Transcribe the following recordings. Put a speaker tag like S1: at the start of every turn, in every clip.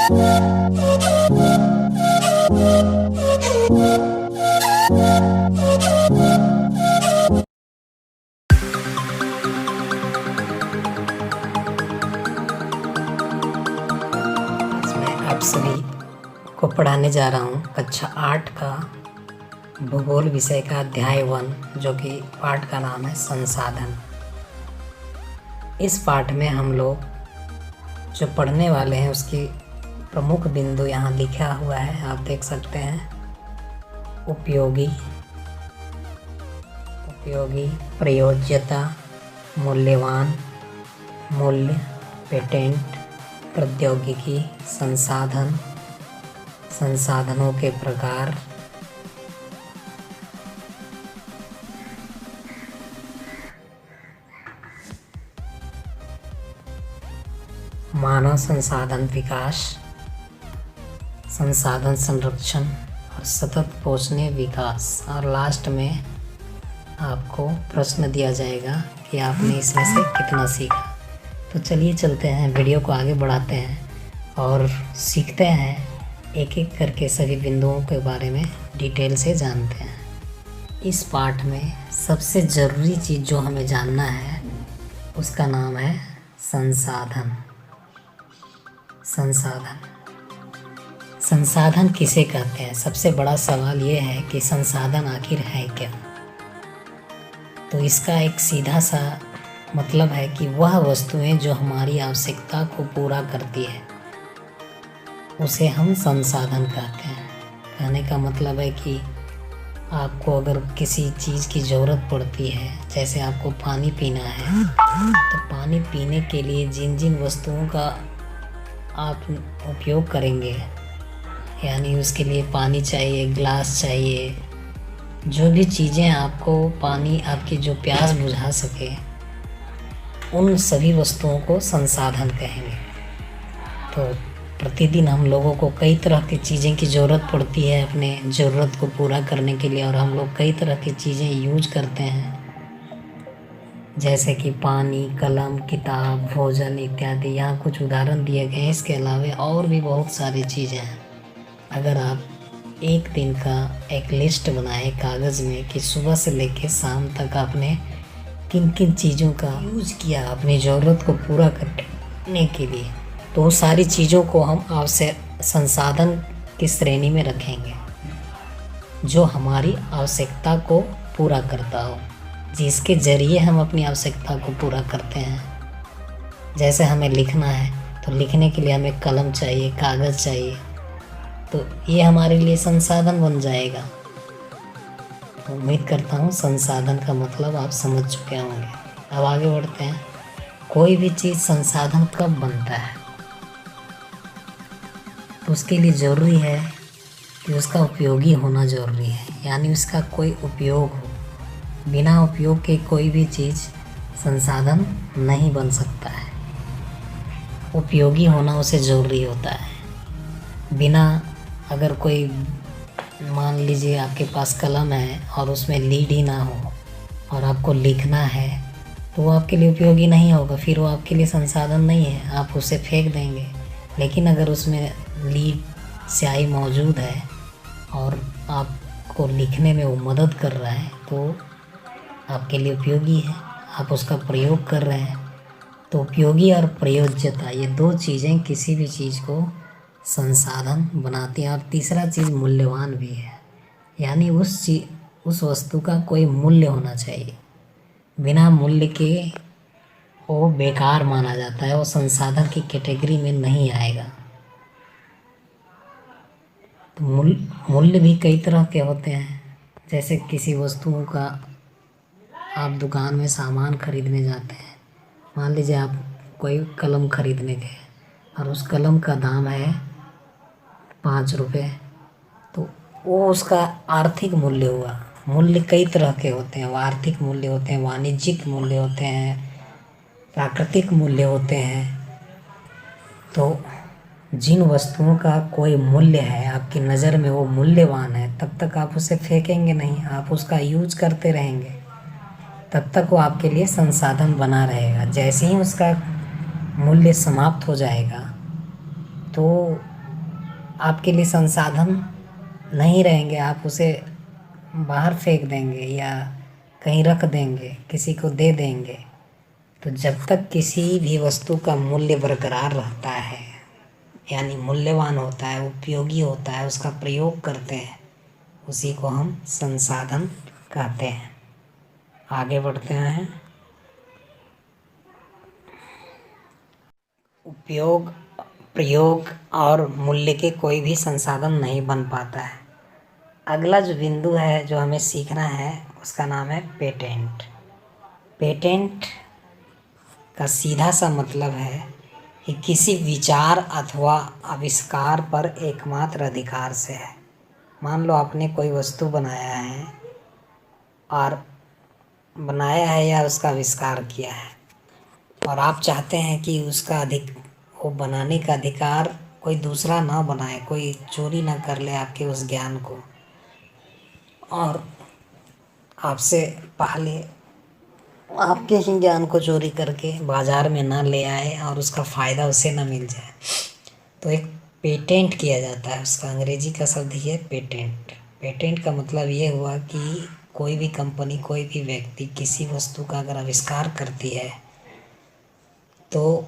S1: आप सभी को पढ़ाने जा रहा हूँ कक्षा 8 का भूगोल विषय का अध्याय 1, जो कि पाठ का नाम है संसाधन। इस पाठ में हम लोग जो पढ़ने वाले हैं उसकी प्रमुख बिंदु यहाँ लिखा हुआ है, आप देख सकते हैं। उपयोगी, प्रयोज्यता, मूल्यवान, मूल्य, पेटेंट, प्रौद्योगिकी, संसाधन, संसाधनों के प्रकार, मानव संसाधन विकास, संसाधन संरक्षण और सतत पोषणीय विकास। और लास्ट में आपको प्रश्न दिया जाएगा कि आपने इसमें से कितना सीखा। तो चलिए चलते हैं, वीडियो को आगे बढ़ाते हैं और सीखते हैं, एक एक करके सभी बिंदुओं के बारे में डिटेल से जानते हैं। इस पाठ में सबसे ज़रूरी चीज़ जो हमें जानना है उसका नाम है संसाधन। संसाधन किसे कहते हैं? सबसे बड़ा सवाल ये है कि संसाधन आखिर है क्या। तो इसका एक सीधा सा मतलब है कि वह वस्तुएं जो हमारी आवश्यकता को पूरा करती है उसे हम संसाधन कहते हैं। कहने का मतलब है कि आपको अगर किसी चीज़ की ज़रूरत पड़ती है, जैसे आपको पानी पीना है, तो पानी पीने के लिए जिन जिन वस्तुओं का आप उपयोग करेंगे, यानी उसके लिए पानी चाहिए, गिलास चाहिए, जो भी चीज़ें आपको पानी आपकी जो प्यास बुझा सके, उन सभी वस्तुओं को संसाधन कहेंगे। तो प्रतिदिन हम लोगों को कई तरह की चीज़ें की ज़रूरत पड़ती है अपने ज़रूरत को पूरा करने के लिए, और हम लोग कई तरह की चीज़ें यूज करते हैं, जैसे कि पानी, कलम, किताब, भोजन इत्यादि। यहाँ कुछ उदाहरण दिए गए हैं, इसके अलावा और भी बहुत सारी चीज़ें हैं। अगर आप एक दिन का एक लिस्ट बनाएं कागज़ में कि सुबह से लेकर शाम तक आपने किन किन चीज़ों का यूज़ किया अपनी ज़रूरत को पूरा करने के लिए, तो वो सारी चीज़ों को हम आवश्यक संसाधन की श्रेणी में रखेंगे, जो हमारी आवश्यकता को पूरा करता हो, जिसके ज़रिए हम अपनी आवश्यकता को पूरा करते हैं। जैसे हमें लिखना है तो लिखने के लिए हमें कलम चाहिए, कागज़ चाहिए, तो ये हमारे लिए संसाधन बन जाएगा। उम्मीद करता हूँ संसाधन का मतलब आप समझ चुके होंगे। अब आगे बढ़ते हैं। कोई भी चीज़ संसाधन कब बनता है? तो उसके लिए ज़रूरी है कि उसका उपयोगी होना ज़रूरी है, यानी उसका कोई उपयोग हो। बिना उपयोग के कोई भी चीज़ संसाधन नहीं बन सकता है। उपयोगी होना उसे ज़रूरी होता है। बिना अगर कोई, मान लीजिए आपके पास कलम है और उसमें लीड ही ना हो और आपको लिखना है, तो वो आपके लिए उपयोगी नहीं होगा, फिर वो आपके लिए संसाधन नहीं है, आप उसे फेंक देंगे। लेकिन अगर उसमें लीड, स्याही मौजूद है और आपको लिखने में वो मदद कर रहा है, तो आपके लिए उपयोगी है, आप उसका प्रयोग कर रहे हैं। तो उपयोगी और प्रयोज्यता, ये दो चीज़ें किसी भी चीज़ को संसाधन बनाती हैं। और तीसरा चीज़ मूल्यवान भी है, यानी उस वस्तु का कोई मूल्य होना चाहिए। बिना मूल्य के वो बेकार माना जाता है, वो संसाधन की कैटेगरी में नहीं आएगा। तो मूल्य भी कई तरह के होते हैं। जैसे किसी वस्तुओं का, आप दुकान में सामान खरीदने जाते हैं, मान लीजिए आप कोई कलम खरीदने गए और उस कलम का दाम है 5 रुपये, तो वो उसका आर्थिक मूल्य हुआ। मूल्य कई तरह के होते हैं, वो आर्थिक मूल्य होते हैं, वाणिज्यिक मूल्य होते हैं, प्राकृतिक मूल्य होते हैं। तो जिन वस्तुओं का कोई मूल्य है, आपकी नज़र में वो मूल्यवान है, तब तक आप उसे फेंकेंगे नहीं, आप उसका यूज करते रहेंगे, तब तक वो आपके लिए संसाधन बना रहेगा। जैसे ही उसका मूल्य समाप्त हो जाएगा तो आपके लिए संसाधन नहीं रहेंगे, आप उसे बाहर फेंक देंगे या कहीं रख देंगे, किसी को दे देंगे। तो जब तक किसी भी वस्तु का मूल्य बरकरार रहता है, यानी मूल्यवान होता है, उपयोगी होता है, उसका प्रयोग करते हैं, उसी को हम संसाधन कहते हैं। आगे बढ़ते हैं। उपयोग, प्रयोग और मूल्य के कोई भी संसाधन नहीं बन पाता है। अगला जो बिंदु है जो हमें सीखना है उसका नाम है पेटेंट। पेटेंट का सीधा सा मतलब है कि किसी विचार अथवा आविष्कार पर एकमात्र अधिकार से है। मान लो आपने कोई वस्तु बनाया है या उसका आविष्कार किया है, और आप चाहते हैं कि वो बनाने का अधिकार कोई दूसरा ना बनाए, कोई चोरी ना कर ले आपके उस ज्ञान को, और आपसे पहले आपके ही ज्ञान को चोरी करके बाजार में ना ले आए और उसका फ़ायदा उसे ना मिल जाए, तो एक पेटेंट किया जाता है। उसका अंग्रेजी का शब्द ही है पेटेंट। पेटेंट का मतलब ये हुआ कि कोई भी कंपनी, कोई भी व्यक्ति किसी वस्तु का अगर आविष्कार करती है तो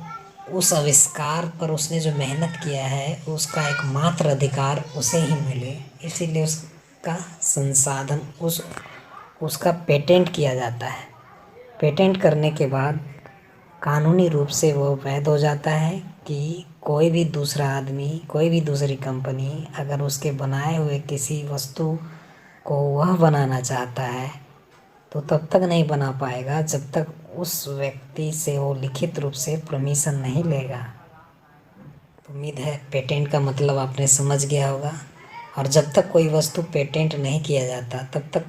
S1: उस आविष्कार पर उसने जो मेहनत किया है उसका एकमात्र अधिकार उसे ही मिले, इसीलिए उसका संसाधन उसका पेटेंट किया जाता है। पेटेंट करने के बाद कानूनी रूप से वो वैध हो जाता है कि कोई भी दूसरा आदमी, कोई भी दूसरी कंपनी अगर उसके बनाए हुए किसी वस्तु को वह बनाना चाहता है तो तब तक नहीं बना पाएगा जब तक उस व्यक्ति से वो लिखित रूप से परमिशन नहीं लेगा। तो उम्मीद है पेटेंट का मतलब आपने समझ गया होगा। और जब तक कोई वस्तु पेटेंट नहीं किया जाता तब तक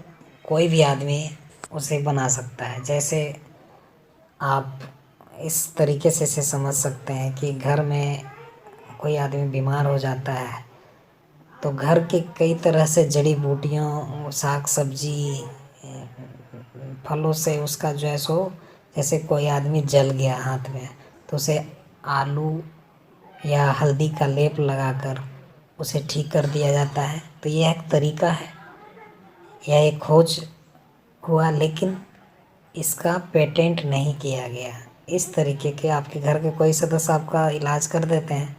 S1: कोई भी आदमी उसे बना सकता है। जैसे आप इस तरीके से इसे समझ सकते हैं कि घर में कोई आदमी बीमार हो जाता है तो घर के कई तरह से जड़ी बूटियों, साग सब्जी, फलों से उसका जो है सो, जैसे कोई आदमी जल गया हाथ में तो उसे आलू या हल्दी का लेप लगाकर उसे ठीक कर दिया जाता है। तो यह एक तरीका है, यह एक खोज हुआ, लेकिन इसका पेटेंट नहीं किया गया। इस तरीके के आपके घर के कोई सदस्य आपका इलाज कर देते हैं,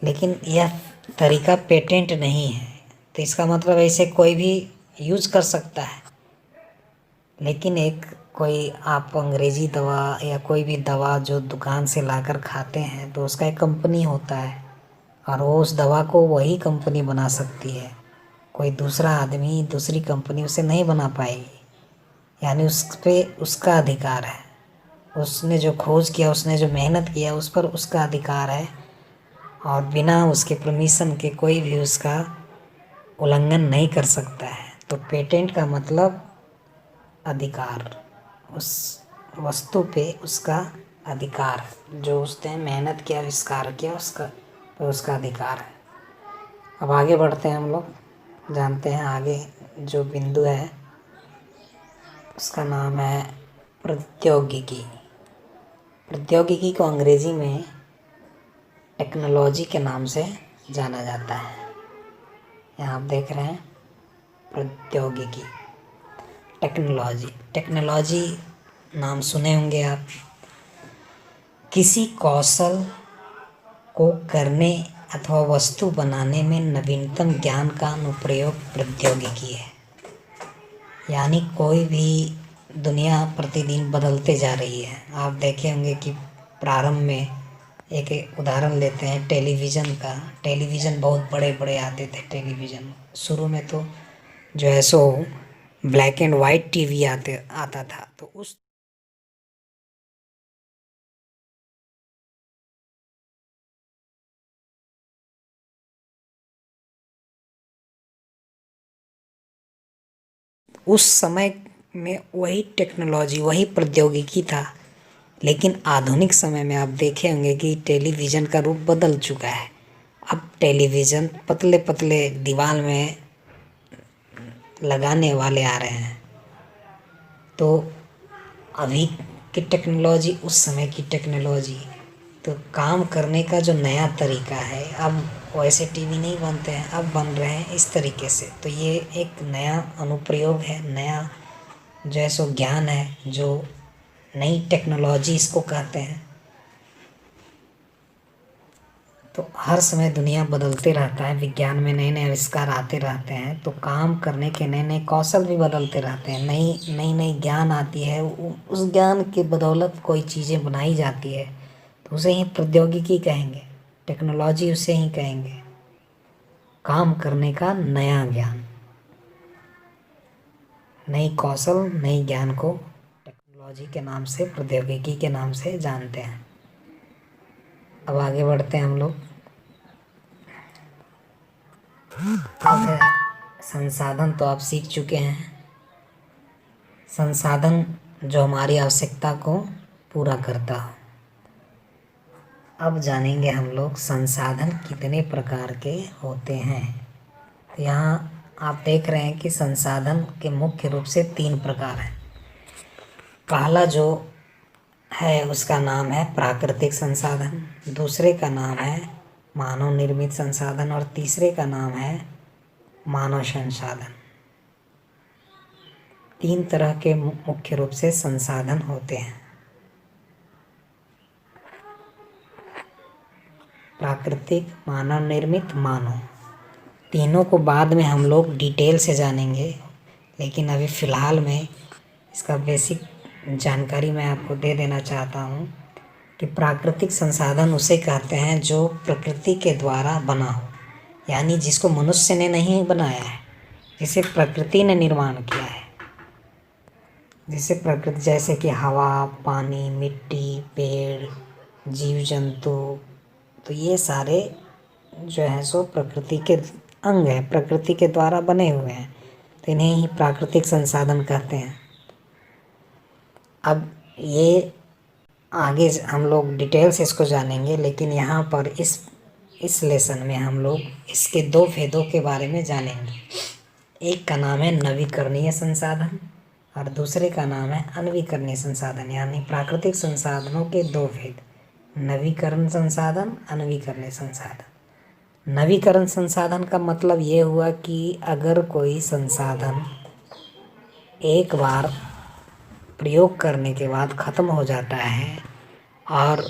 S1: लेकिन यह तरीका पेटेंट नहीं है। तो इसका मतलब ऐसे कोई भी यूज कर सकता है, लेकिन एक कोई आप अंग्रेजी दवा या कोई भी दवा जो दुकान से लाकर खाते हैं तो उसका एक कंपनी होता है और वो उस दवा को वही कंपनी बना सकती है, कोई दूसरा आदमी, दूसरी कंपनी उसे नहीं बना पाएगी। यानी उस पे उसका अधिकार है, उसने जो खोज किया, उसने जो मेहनत किया, उस पर उसका अधिकार है और बिना उसके परमिशन के कोई भी उसका उल्लंघन नहीं कर सकता है। तो पेटेंट का मतलब अधिकार, उस वस्तु पे उसका अधिकार, जो उसने मेहनत किया, आविष्कार किया, उसका अधिकार है। अब आगे बढ़ते हैं, हम लोग जानते हैं आगे जो बिंदु है उसका नाम है प्रौद्योगिकी। प्रौद्योगिकी को अंग्रेजी में टेक्नोलॉजी के नाम से जाना जाता है। यहाँ आप देख रहे हैं प्रौद्योगिकी, टेक्नोलॉजी नाम सुने होंगे आप। किसी कौशल को करने अथवा वस्तु बनाने में नवीनतम ज्ञान का अनुप्रयोग प्रौद्योगिकी है। यानी कोई भी दुनिया प्रतिदिन बदलते जा रही है। आप देखे होंगे कि प्रारंभ में एक उदाहरण लेते हैं टेलीविज़न का। टेलीविज़न बहुत बड़े बड़े आते थे। टेलीविज़न शुरू में तो जो है so black and white TV आता था। तो उस समय में वही टेक्नोलॉजी, वही प्रौद्योगिकी था। लेकिन आधुनिक समय में आप देखे होंगे कि टेलीविज़न का रूप बदल चुका है। अब टेलीविज़न पतले पतले दीवार में लगाने वाले आ रहे हैं। तो अभी की टेक्नोलॉजी, उस समय की टेक्नोलॉजी तो काम करने का जो नया तरीका है, अब वैसे टीवी नहीं बनते हैं, अब बन रहे हैं इस तरीके से। तो ये एक नया अनुप्रयोग है, नया जो है सो ज्ञान है, जो नई टेक्नोलॉजी इसको कहते हैं। तो हर समय दुनिया बदलते रहता है, विज्ञान में नए नए आविष्कार आते रहते हैं, तो काम करने के नए नए कौशल भी बदलते रहते हैं, नई नई नई ज्ञान आती है, उस ज्ञान के बदौलत कोई चीज़ें बनाई जाती है, तो उसे ही प्रौद्योगिकी कहेंगे, टेक्नोलॉजी उसे ही कहेंगे। काम करने का नया ज्ञान, नई कौशल, नई ज्ञान को टेक्नोलॉजी के नाम से, प्रौद्योगिकी के नाम से जानते हैं। अब आगे बढ़ते हैं हम लोग। अब संसाधन तो आप सीख चुके हैं, संसाधन जो हमारी आवश्यकता को पूरा करता हो। अब जानेंगे हम लोग संसाधन कितने प्रकार के होते हैं। तो यहाँ आप देख रहे हैं कि संसाधन के मुख्य रूप से 3 प्रकार हैं। पहला जो है उसका नाम है प्राकृतिक संसाधन, दूसरे का नाम है मानव निर्मित संसाधन और तीसरे का नाम है मानव संसाधन। 3 तरह के मुख्य रूप से संसाधन होते हैं। प्राकृतिक, मानव निर्मित, मानव, तीनों को बाद में हम लोग डिटेल से जानेंगे, लेकिन अभी फ़िलहाल में इसका बेसिक जानकारी मैं आपको दे देना चाहता हूँ कि प्राकृतिक संसाधन उसे कहते हैं जो प्रकृति के द्वारा बना हो, यानी जिसको मनुष्य ने नहीं बनाया है, जिसे प्रकृति ने निर्माण किया है। जिसे प्रकृति, जैसे कि हवा, पानी, मिट्टी, पेड़, जीव जंतु, तो ये सारे जो है सो प्रकृति के अंग हैं, प्रकृति के द्वारा बने हुए हैं, तो इन्हें ही प्राकृतिक संसाधन कहते हैं। अब ये आगे हम लोग डिटेल से इसको जानेंगे, लेकिन यहाँ पर इस लेसन में हम लोग इसके 2 भेदों के बारे में जानेंगे। एक का नाम है नवीकरणीय संसाधन और दूसरे का नाम है अनवीकरणीय संसाधन, यानी प्राकृतिक संसाधनों के 2 भेद, नवीकरण संसाधन, अनवीकरणीय संसाधन। नवीकरण संसाधन का मतलब ये हुआ कि अगर कोई संसाधन एक बार प्रयोग करने के बाद ख़त्म हो जाता है और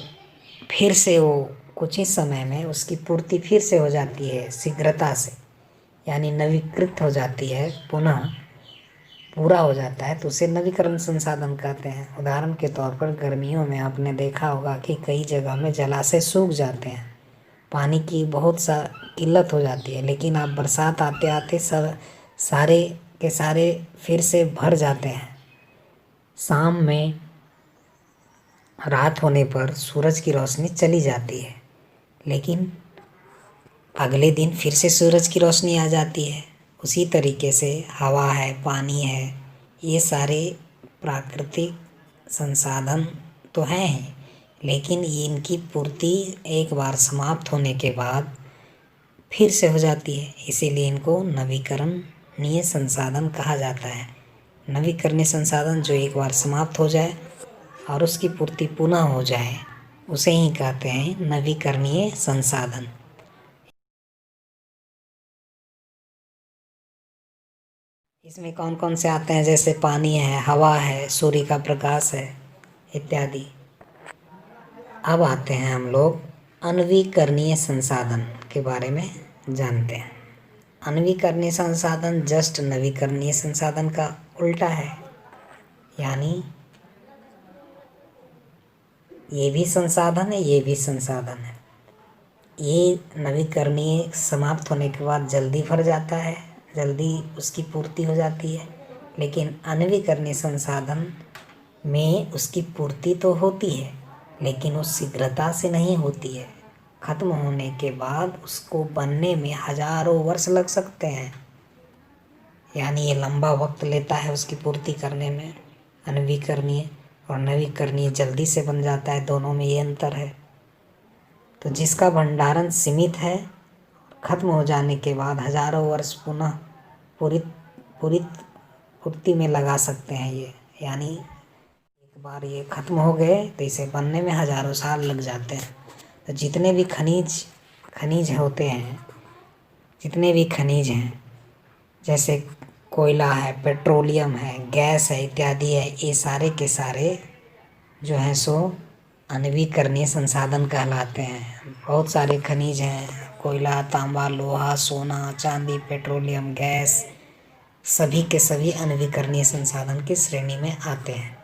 S1: फिर से वो कुछ ही समय में उसकी पूर्ति फिर से हो जाती है शीघ्रता से, यानी नवीकृत हो जाती है, पुनः पूरा हो जाता है, तो उसे नवीकरण संसाधन कहते हैं। उदाहरण के तौर पर गर्मियों में आपने देखा होगा कि कई जगह में जलाशय सूख जाते हैं, पानी की बहुत सा किल्लत हो जाती है, लेकिन आप बरसात आते आते सारे के सारे फिर से भर जाते हैं। शाम में रात होने पर सूरज की रोशनी चली जाती है, लेकिन अगले दिन फिर से सूरज की रोशनी आ जाती है। उसी तरीके से हवा है, पानी है, ये सारे प्राकृतिक संसाधन तो हैं ही, लेकिन इनकी पूर्ति एक बार समाप्त होने के बाद फिर से हो जाती है, इसीलिए इनको नवीकरणीय संसाधन कहा जाता है। नवीकरणीय संसाधन जो एक बार समाप्त हो जाए और उसकी पूर्ति पुनः हो जाए, उसे ही कहते हैं नवीकरणीय संसाधन। इसमें कौन कौन से आते हैं, जैसे पानी है, हवा है, सूर्य का प्रकाश है इत्यादि। अब आते हैं हम लोग अनवीकरणीय संसाधन के बारे में जानते हैं। अनवीकरणीय संसाधन जस्ट नवीकरणीय संसाधन का उल्टा है, यानी ये भी संसाधन है, ये भी संसाधन है। ये नवीकरणीय समाप्त होने के बाद जल्दी भर जाता है, जल्दी उसकी पूर्ति हो जाती है, लेकिन अनवीकरणीय संसाधन में उसकी पूर्ति तो होती है, लेकिन उस शीघ्रता से नहीं होती है। ख़त्म होने के बाद उसको बनने में हज़ारों वर्ष लग सकते हैं, यानी ये लंबा वक्त लेता है उसकी पूर्ति करने में। अनवीकरणीय और नवीकरणीय जल्दी से बन जाता है, दोनों में ये अंतर है। तो जिसका भंडारण सीमित है, ख़त्म हो जाने के बाद हज़ारों वर्ष पुनः पूर्ति में लगा सकते हैं ये, यानी एक बार ये ख़त्म हो गए तो इसे बनने में हज़ारों साल लग जाते हैं। तो जितने भी खनिज होते हैं, जितने भी खनिज हैं, जैसे कोयला है, पेट्रोलियम है, गैस है इत्यादि है, ये सारे के सारे जो हैं सो अनवीकरणीय संसाधन कहलाते हैं। बहुत सारे खनिज हैं, कोयला, तांबा, लोहा, सोना, चांदी, पेट्रोलियम, गैस, सभी के सभी अनवीकरणीय संसाधन की श्रेणी में आते हैं।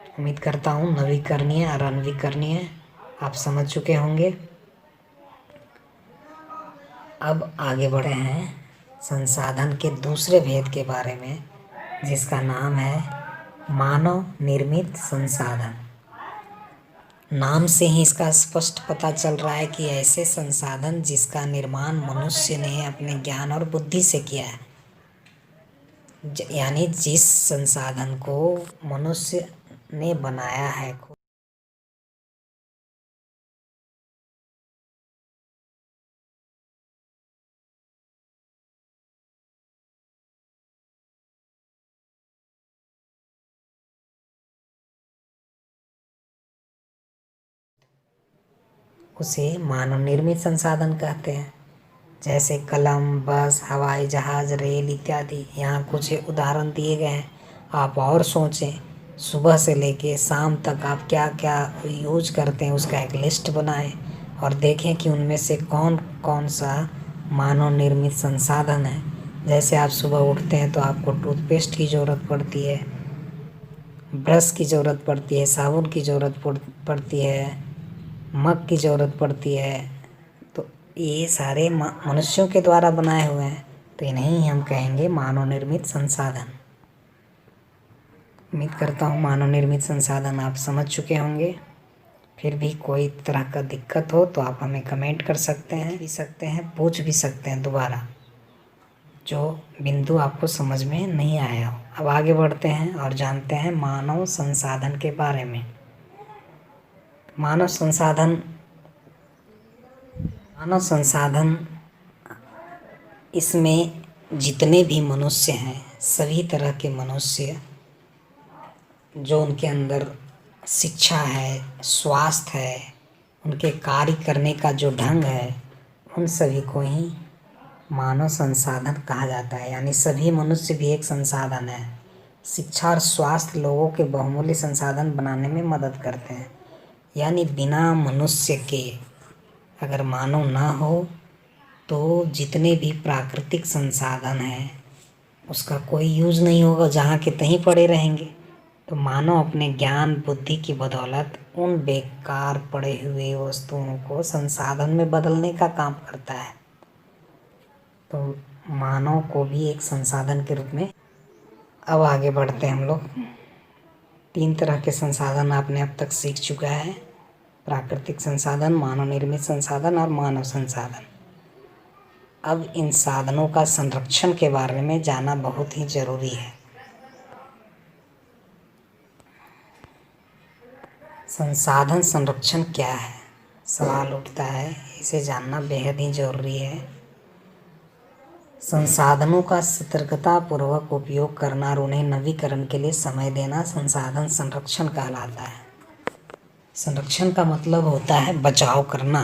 S1: उम्मीद करता हूँ नवीकरणीय और अनवीकरणीय आप समझ चुके होंगे। अब आगे बढ़े हैं संसाधन के दूसरे भेद के बारे में, जिसका नाम है मानव निर्मित संसाधन। नाम से ही इसका स्पष्ट पता चल रहा है कि ऐसे संसाधन जिसका निर्माण मनुष्य ने अपने ज्ञान और बुद्धि से किया है, यानी जिस संसाधन को मनुष्य ने बनाया है उसे मानव निर्मित संसाधन कहते हैं। जैसे कलम, बस, हवाई जहाज, रेल इत्यादि। यहाँ कुछ उदाहरण दिए गए हैं, आप और सोचें। सुबह से लेके शाम तक आप क्या क्या यूज करते हैं उसका एक लिस्ट बनाएं और देखें कि उनमें से कौन कौन सा मानव निर्मित संसाधन है। जैसे आप सुबह उठते हैं तो आपको टूथपेस्ट की ज़रूरत पड़ती है, ब्रश की ज़रूरत पड़ती है, साबुन की ज़रूरत पड़ती है, मग की ज़रूरत पड़ती है। तो ये सारे मनुष्यों के द्वारा बनाए हुए हैं, तो इन्हें हम कहेंगे मानव निर्मित संसाधन। उम्मीद करता हूँ मानव निर्मित संसाधन आप समझ चुके होंगे। फिर भी कोई तरह का दिक्कत हो तो आप हमें कमेंट कर सकते हैं, पूछ भी सकते हैं दोबारा, जो बिंदु आपको समझ में नहीं आया हो। अब आगे बढ़ते हैं और जानते हैं मानव संसाधन के बारे में। मानव संसाधन इसमें जितने भी मनुष्य हैं, सभी तरह के मनुष्य, जो उनके अंदर शिक्षा है, स्वास्थ्य है, उनके कार्य करने का जो ढंग है, उन सभी को ही मानव संसाधन कहा जाता है। यानी सभी मनुष्य भी एक संसाधन है। शिक्षा और स्वास्थ्य लोगों के बहुमूल्य संसाधन बनाने में मदद करते हैं। यानी बिना मनुष्य के अगर मानव ना हो तो जितने भी प्राकृतिक संसाधन हैं उसका कोई यूज़ नहीं होगा, जहाँ के तहीं पड़े रहेंगे। तो मानव अपने ज्ञान बुद्धि की बदौलत उन बेकार पड़े हुए वस्तुओं को संसाधन में बदलने का काम करता है। तो मानव को भी एक संसाधन के रूप में। अब आगे बढ़ते हैं हम लोग। 3 तरह के संसाधन आपने अब तक सीख चुका है: प्राकृतिक संसाधन, मानव निर्मित संसाधन और मानव संसाधन। अब इन साधनों का संरक्षण के बारे में जानना बहुत ही ज़रूरी है। संसाधन संरक्षण क्या है, सवाल उठता है, इसे जानना बेहद ही ज़रूरी है। संसाधनों का सतर्कतापूर्वक उपयोग करना और उन्हें नवीकरण के लिए समय देना संसाधन संरक्षण कहलाता है। संरक्षण का मतलब होता है बचाव करना,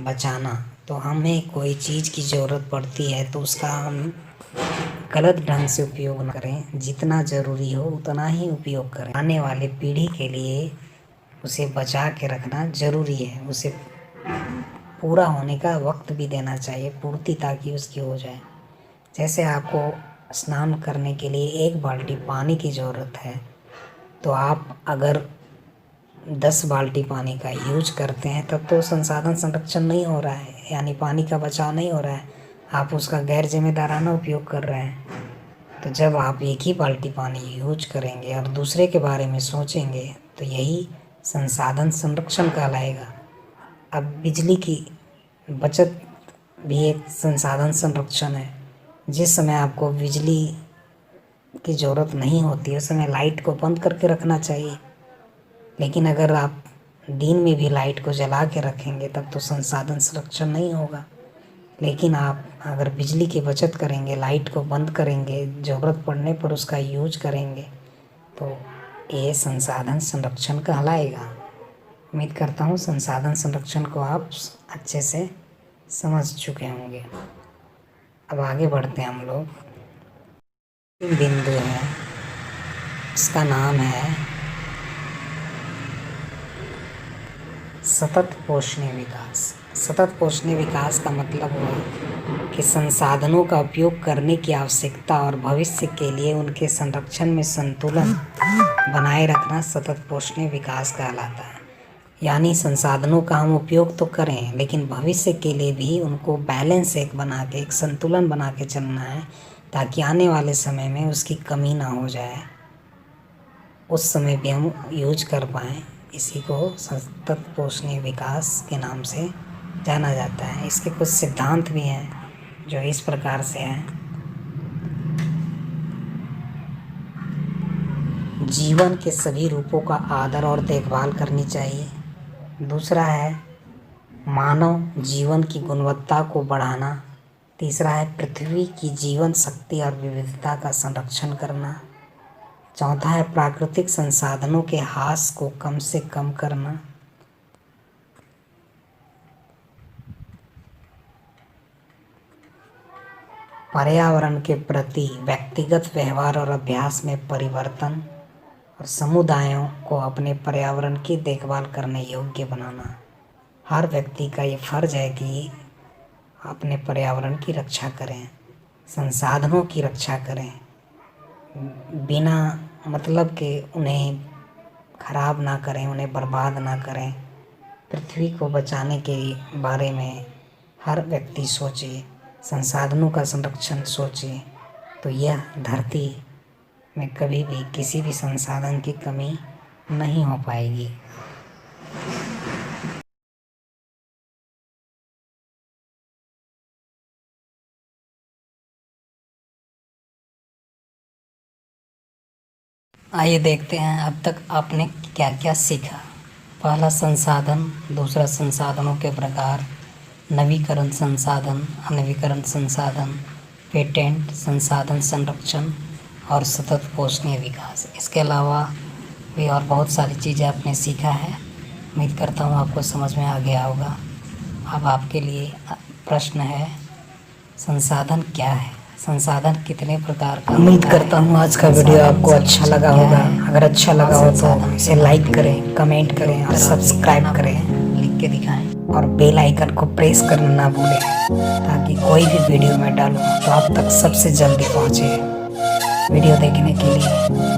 S1: बचाना। तो हमें कोई चीज़ की ज़रूरत पड़ती है तो उसका हम गलत ढंग से उपयोग न करें, जितना ज़रूरी हो उतना ही उपयोग करें। आने वाले पीढ़ी के लिए उसे बचा के रखना ज़रूरी है। उसे पूरा होने का वक्त भी देना चाहिए, पूर्ति, ताकि उसकी हो जाए। जैसे आपको स्नान करने के लिए 1 बाल्टी पानी की ज़रूरत है, तो आप अगर 10 बाल्टी पानी का यूज करते हैं तब तो संसाधन संरक्षण नहीं हो रहा है, यानी पानी का बचाव नहीं हो रहा है, आप उसका गैर जिम्मेदाराना उपयोग कर रहे हैं। तो जब आप 1 ही बाल्टी पानी यूज करेंगे और दूसरे के बारे में सोचेंगे तो यही संसाधन संरक्षण कहलाएगा। अब बिजली की बचत भी एक संसाधन संरक्षण है। जिस समय आपको बिजली की ज़रूरत नहीं होती उस समय लाइट को बंद करके रखना चाहिए, लेकिन अगर आप दिन में भी लाइट को जला के रखेंगे तब तो संसाधन संरक्षण नहीं होगा। लेकिन आप अगर बिजली की बचत करेंगे, लाइट को बंद करेंगे, ज़रूरत पड़ने पर उसका यूज करेंगे, तो ये संसाधन संरक्षण कहलाएगा। उम्मीद करता हूँ संसाधन संरक्षण को आप अच्छे से समझ चुके होंगे। अब आगे बढ़ते हैं हम लोग। बिंदु है, इसका नाम है सतत पोषणीय विकास। सतत पोषणीय विकास का मतलब हुआ कि संसाधनों का उपयोग करने की आवश्यकता और भविष्य के लिए उनके संरक्षण में संतुलन बनाए रखना सतत पोषणीय विकास कहलाता है। यानी संसाधनों का हम उपयोग तो करें, लेकिन भविष्य के लिए भी उनको बैलेंस एक बना के, एक संतुलन बना के चलना है, ताकि आने वाले समय में उसकी कमी ना हो जाए, उस समय भी हम यूज कर पाएँ। इसी को सतत पोषणीय विकास के नाम से जाना जाता है। इसके कुछ सिद्धांत भी हैं जो इस प्रकार से हैं। जीवन के सभी रूपों का आदर और देखभाल करनी चाहिए। दूसरा है मानव जीवन की गुणवत्ता को बढ़ाना। तीसरा है पृथ्वी की जीवन शक्ति और विविधता का संरक्षण करना। चौथा है प्राकृतिक संसाधनों के ह्रास को कम से कम करना। पर्यावरण के प्रति व्यक्तिगत व्यवहार और अभ्यास में परिवर्तन और समुदायों को अपने पर्यावरण की देखभाल करने योग्य बनाना। हर व्यक्ति का ये फर्ज है कि अपने पर्यावरण की रक्षा करें, संसाधनों की रक्षा करें, बिना मतलब के उन्हें खराब ना करें, उन्हें बर्बाद ना करें। पृथ्वी को बचाने के बारे में हर व्यक्ति सोचे, संसाधनों का संरक्षण सोचे, तो यह धरती में कभी भी किसी भी संसाधन की कमी नहीं हो पाएगी। आइए देखते हैं अब तक आपने क्या क्या सीखा। पहला संसाधन, दूसरा संसाधनों के प्रकार, नवीकरण संसाधन, अनवीकरण संसाधन, पेटेंट, संसाधन संरक्षण और सतत पोषणीय विकास। इसके अलावा भी और बहुत सारी चीज़ें आपने सीखा है। उम्मीद करता हूँ आपको समझ में आ गया होगा। अब आपके लिए प्रश्न है, संसाधन क्या है? संसाधन कितने प्रकार का? उम्मीद करता हूँ आज का वीडियो आपको अच्छा लगा होगा। अगर अच्छा लगा हो तो इसे लाइक करें, कमेंट करें और सब्सक्राइब करें, लिख के दिखाएं, और बेल आइकन को प्रेस करना ना भूलें, ताकि कोई भी वीडियो मैं डालूँ तो आप तक सबसे जल्दी पहुँचे। वीडियो देखने के लिए